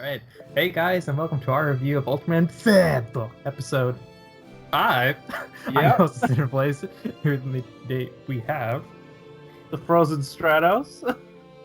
Alright. Hey guys, and welcome to our review of Ultraman Zett, episode 5. I'm your Yep, host, Cinder Blaze. Here in the date we have. the frozen Stratos.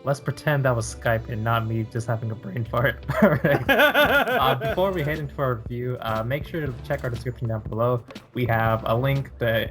Let's pretend that was Skype and not me just having a brain fart. Alright. Before we head into our review, make sure to check our description down below. We have a link that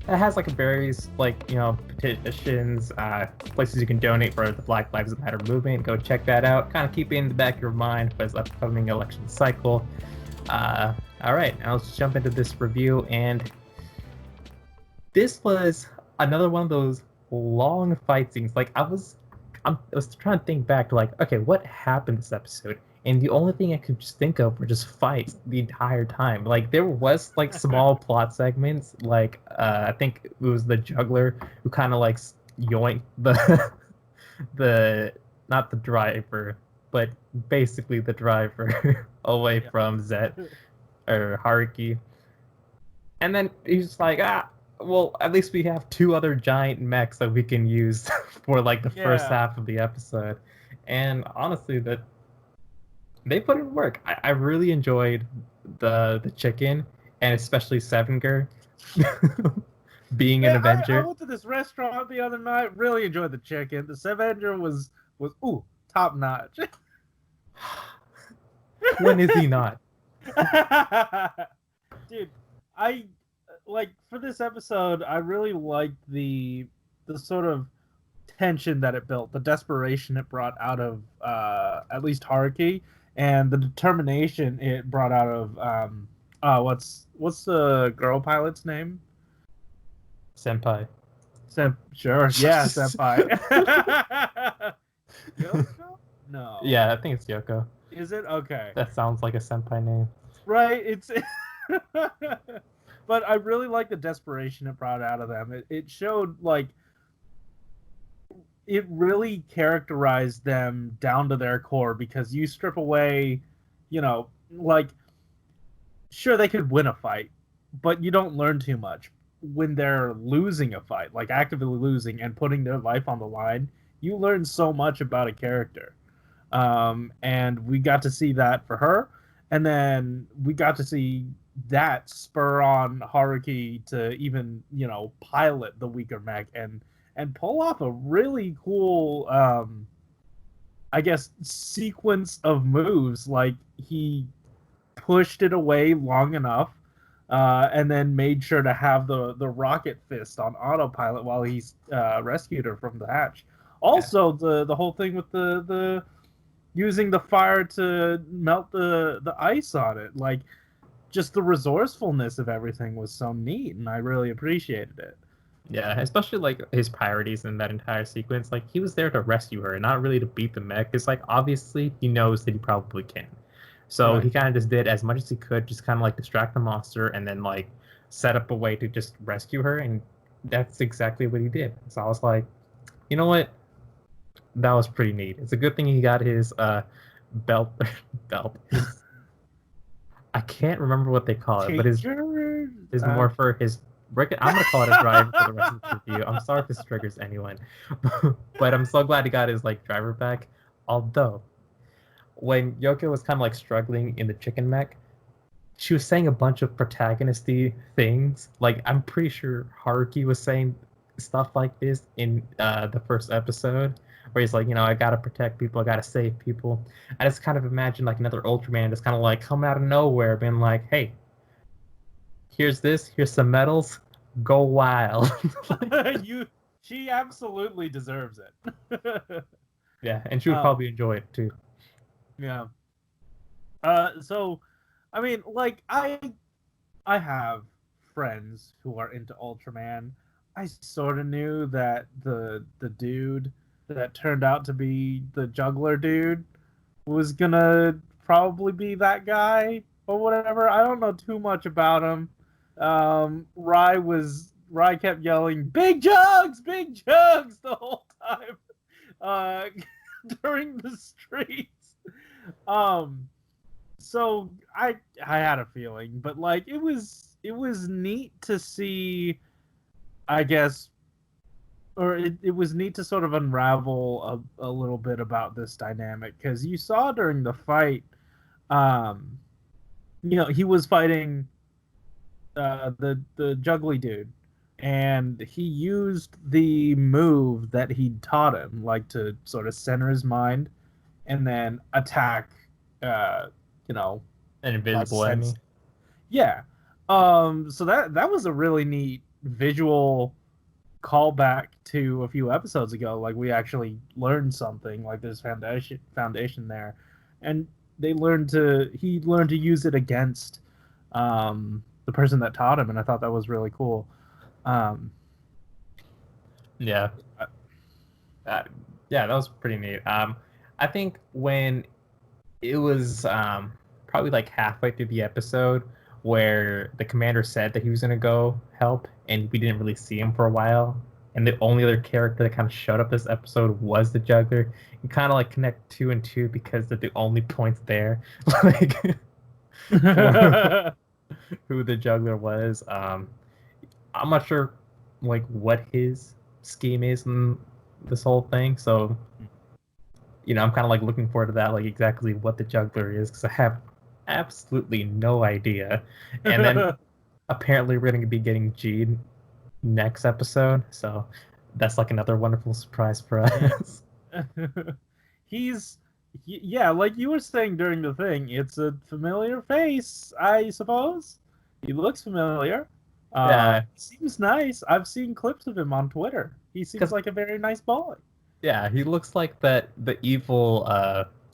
has like various petitions, places you can donate for the Black Lives Matter movement. Go check that out. Kind of keep it in the back of your mind for this upcoming election cycle. All right, now let's jump into this review. And this was another one of those long fight scenes. Like I was trying to think back to okay, what happened this episode? And the only thing I could just think of were just fights the entire time. Like there was small plot segments, I think it was the juggler who kind of yoinked the the not the driver, but basically the driver away from Zett or Haruki. And then he's just like, well, at least we have two other giant mechs that we can use for the first half of the episode. And honestly, they put in work. I really enjoyed the chicken, and especially Sevenger being an Avenger. I went to this restaurant the other night. Really enjoyed the chicken. The Sevenger was top notch. When is he not? Dude, I for this episode. I really liked the sort of tension that it built, the desperation it brought out of at least Haruki, and the determination it brought out of what's the girl pilot's name? Senpai. Sure, yeah, Senpai. Yoko? No. Yeah, I think it's Yoko. Is it? Okay. That sounds like a senpai name. Right, it's but I really like the desperation it brought out of them. It showed it really characterized them down to their core, because you strip away, sure, they could win a fight, but you don't learn too much. When they're losing a fight, actively losing and putting their life on the line, you learn so much about a character. And we got to see that for her, and then we got to see that spur on Haruki to even, pilot the weaker mech and pull off a really cool, I guess, sequence of moves. He pushed it away long enough, and then made sure to have the rocket fist on autopilot while he rescued her from the hatch. Also, the whole thing with the using the fire to melt the ice on it, just the resourcefulness of everything was so neat, and I really appreciated it. Yeah, especially his priorities in that entire sequence. He was there to rescue her, not really to beat the mech. It's obviously he knows that he probably can. So Right. He kind of just did as much as he could, just kind of distract the monster, and then set up a way to just rescue her, and that's exactly what he did. So I was like, you know what? That was pretty neat. It's a good thing he got his belt. I can't remember what they call it, but his morpher, his. I'm gonna call it a driver for the rest of the review. I'm sorry if this triggers anyone, but I'm so glad he got his driver back. Although, when Yoko was kind of struggling in the chicken mech, she was saying a bunch of protagonisty things. I'm pretty sure Haruki was saying stuff like this in the first episode, where he's I gotta protect people, I gotta save people. I just kind of imagine another Ultraman just kind of coming out of nowhere, being hey, here's some medals, go wild. She absolutely deserves it. Yeah, and she would probably enjoy it too. Yeah. So, I mean, I have friends who are into Ultraman. I sort of knew that the dude that turned out to be the juggler dude was gonna probably be that guy or whatever. I don't know too much about him. Rai kept yelling big jugs the whole time during the streets. So I had a feeling, but it was neat to see, I guess, it was neat to sort of unravel a little bit about this dynamic, because you saw during the fight, um, he was fighting the juggly dude, and he used the move that he'd taught him, like to sort of center his mind and then attack, uh, you know, An invisible enemy. Yeah. So that was a really neat visual callback to a few episodes ago. Like, we actually learned something. Like, there's foundation there, and he learned to use it against the person that taught him, and I thought that was really cool. Yeah. Yeah, that was pretty neat. I think when it was probably like halfway through the episode where the commander said that he was gonna go help, and we didn't really see him for a while, and the only other character that kind of showed up this episode was the juggler. You kind of like connect two and two because they're the only points there, like who the juggler was. I'm not sure like what his scheme is in this whole thing, so I'm kind of like looking forward to that, like exactly what the juggler is, because I have absolutely no idea. And then apparently we're going to be getting Gene next episode, so that's like another wonderful surprise for us. Yeah, like you were saying during the thing, it's a familiar face, I suppose. He looks familiar. Yeah. Seems nice. I've seen clips of him on Twitter. He seems like a very nice boy. Yeah, he looks like the evil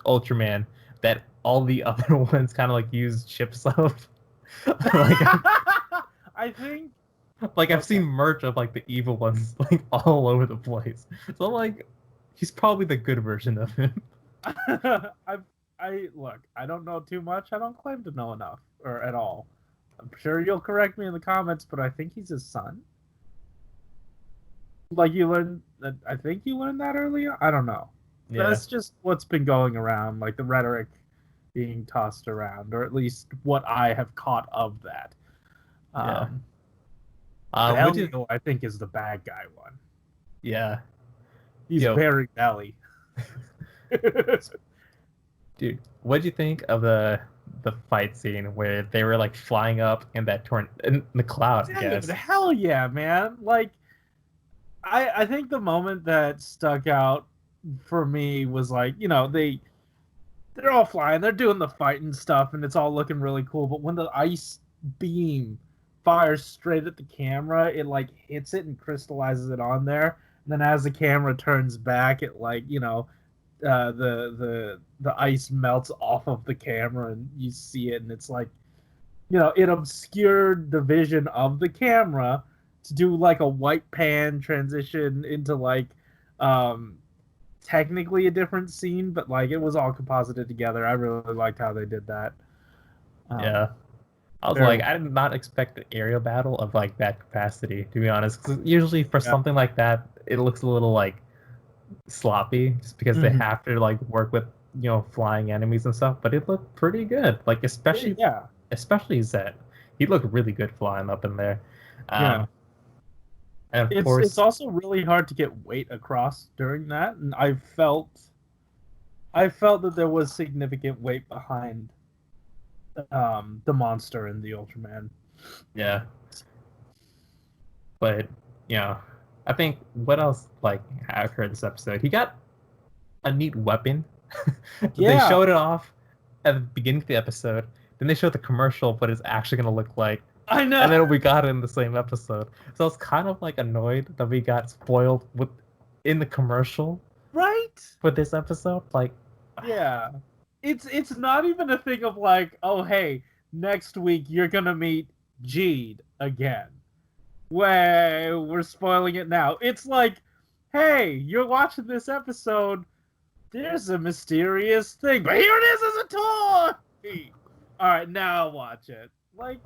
Ultraman that all the other ones kind of like use chips of. Like, I think like I've seen merch of like the evil ones like all over the place. So like he's probably the good version of him. Look, I don't know too much. I don't claim to know enough or at all. I'm sure you'll correct me in the comments, but I think he's his son. Like, you learned that. I think you learned that earlier. I don't know. Yeah. That's just what's been going around, like the rhetoric being tossed around, or at least what I have caught of that. Yeah. Elio, I think, is the bad guy one. Yeah. He's very belly. Dude, what'd you think of the fight scene where they were like flying up in that in the cloud? Dude, I guess. Hell yeah, man! Like, I think the moment that stuck out for me was like, they're all flying, they're doing the fight and stuff, and it's all looking really cool. But when the ice beam fires straight at the camera, it like hits it and crystallizes it on there. And then as the camera turns back, it like the ice melts off of the camera, and you see it, and it's like, it obscured the vision of the camera to do like a white pan transition into like technically a different scene, but like it was all composited together. I really liked how they did that. Yeah. I was like, I did not expect an aerial battle of like that capacity, to be honest. 'Cause usually for something like that, it looks a little like sloppy, just because they have to like work with flying enemies and stuff. But it looked pretty good, like especially Zett. He looked really good flying up in there. And of course, it's also really hard to get weight across during that, and I felt that there was significant weight behind the monster and the Ultraman. Yeah. But I think what else like occurred this episode? He got a neat weapon. They showed it off at the beginning of the episode. Then they showed the commercial, what it's actually gonna look like. I know. And then we got it in the same episode. So I was kind of like annoyed that we got spoiled in the commercial. Right? For this episode. Like, yeah. It's not even a thing of like, oh hey, next week you're gonna meet Jeed again. We're spoiling it now. It's like, hey, you're watching this episode. There's a mysterious thing, but here it is as a toy. All right, now watch it. Like,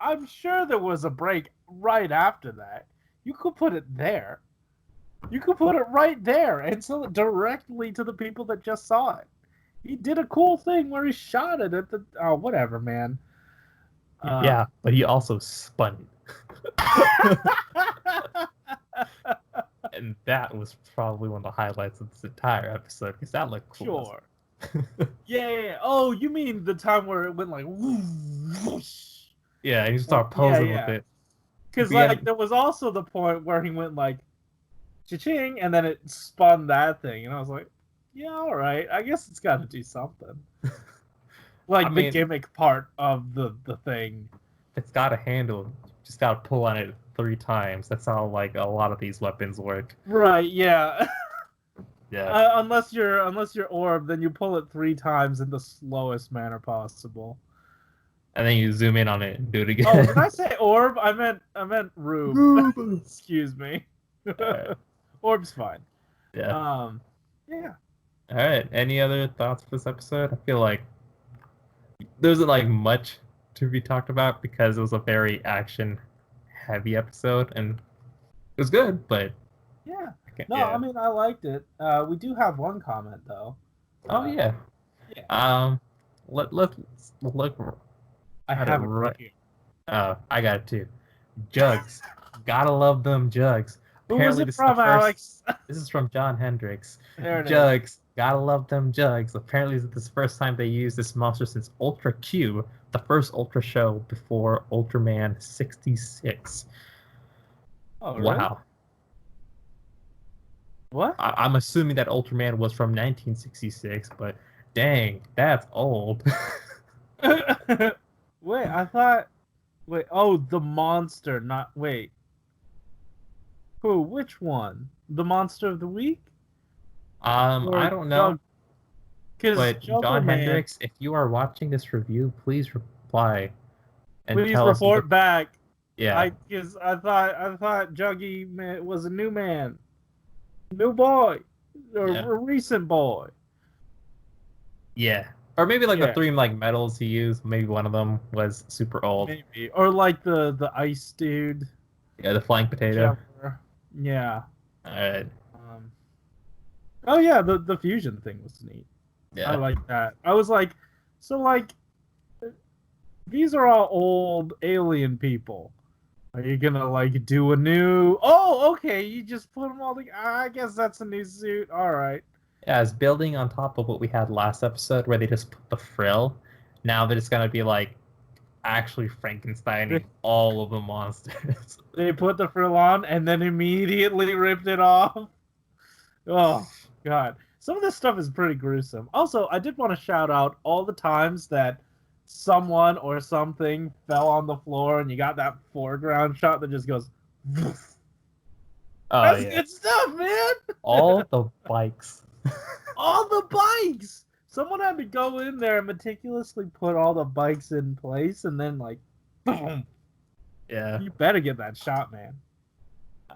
I'm sure there was a break right after that. You could put it there. You could put it right there and sell it directly to the people that just saw it. He did a cool thing where he shot it at the... Oh, whatever, man. Yeah, but he also spun it And that was probably one of the highlights of this entire episode because that looked cool. Sure. Yeah. Oh, you mean the time where it went like whoosh? Yeah, and you start posing yeah. with it. Because We had- like there was also the point where he went like cha-ching, and then it spun that thing, and I was like, yeah, all right, I guess it's got to do something. Like I the mean- gimmick part of the thing. It's got a handle. You just gotta pull on it 3 times. That's how like a lot of these weapons work. Right? Yeah. Yeah. Unless you're orb, then you pull it 3 times in the slowest manner possible. And then you zoom in on it and do it again. Oh, did I say orb? I meant rube. Excuse me. Alright. Orb's fine. Yeah. Yeah. All right. Any other thoughts for this episode? I feel like there isn't like much to be talked about because it was a very action-heavy episode, and it was good. But Yeah. I No, yeah. I mean I liked it. We do have one comment though. Oh yeah. Yeah. Let's look. I Got it have it right. right here. I got it too. Jugs. Gotta love them jugs. Who was it this is from, the first- Alex? This is from John Hendricks. There it is. Jugs. Gotta love them jugs. Apparently, this is the first time they used this monster since Ultra Q, the first Ultra show before Ultraman 66. Oh, really? Wow. What? I'm assuming that Ultraman was from 1966, but dang, that's old. Wait, I thought. Wait, oh, the monster, not. Wait. Who? Which one? The monster of the week? I don't know. But John Man, Hendricks, if you are watching this review, please reply and please tell us. report back. Yeah. Because I thought Juggy was a new man, new boy, or Yeah. a recent boy. Yeah. Or maybe like Yeah. the 3 like metals he used, maybe one of them was super old. Maybe, or like the ice dude. Yeah, the flying potato. Whichever. Yeah. Alright. Oh yeah, the fusion thing was neat. Yeah. I like that. I was like, so like, these are all old alien people. Are you gonna like do a new? Oh, okay. You just put them all together. I guess that's a new suit. All right. Yeah, it's building on top of what we had last episode where they just put the frill. Now that it's gonna be like actually Frankensteining all of the monsters. They put the frill on and then immediately ripped it off. Oh god. Some of this stuff is pretty gruesome. Also, I did want to shout out all the times that someone or something fell on the floor and you got that foreground shot that just goes woof. Oh That's yeah. good stuff, man. All the bikes. All the bikes. Someone had to go in there and meticulously put all the bikes in place and then like boom. Yeah. You better get that shot, man.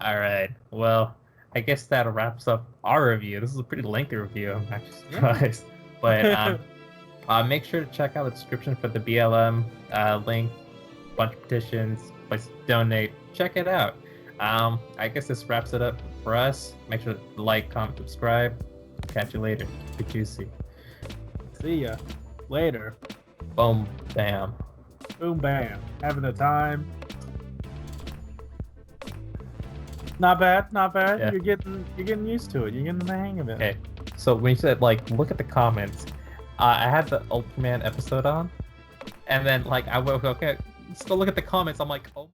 Alright. Well, I guess that wraps up our review. This is a pretty lengthy review. I'm actually surprised. But make sure to check out the description for the BLM link, bunch of petitions, place to donate. Check it out. I guess this wraps it up for us. Make sure to like, comment, subscribe. Catch you later. Be juicy. See ya. Later. Boom. Bam. Boom bam. Having a time. Not bad, not bad. Yeah. You're getting used to it. You're getting the hang of it. Okay. So when you said like look at the comments, I had the Ultraman episode on, and then like I went okay, let's go look at the comments. I'm like, oh.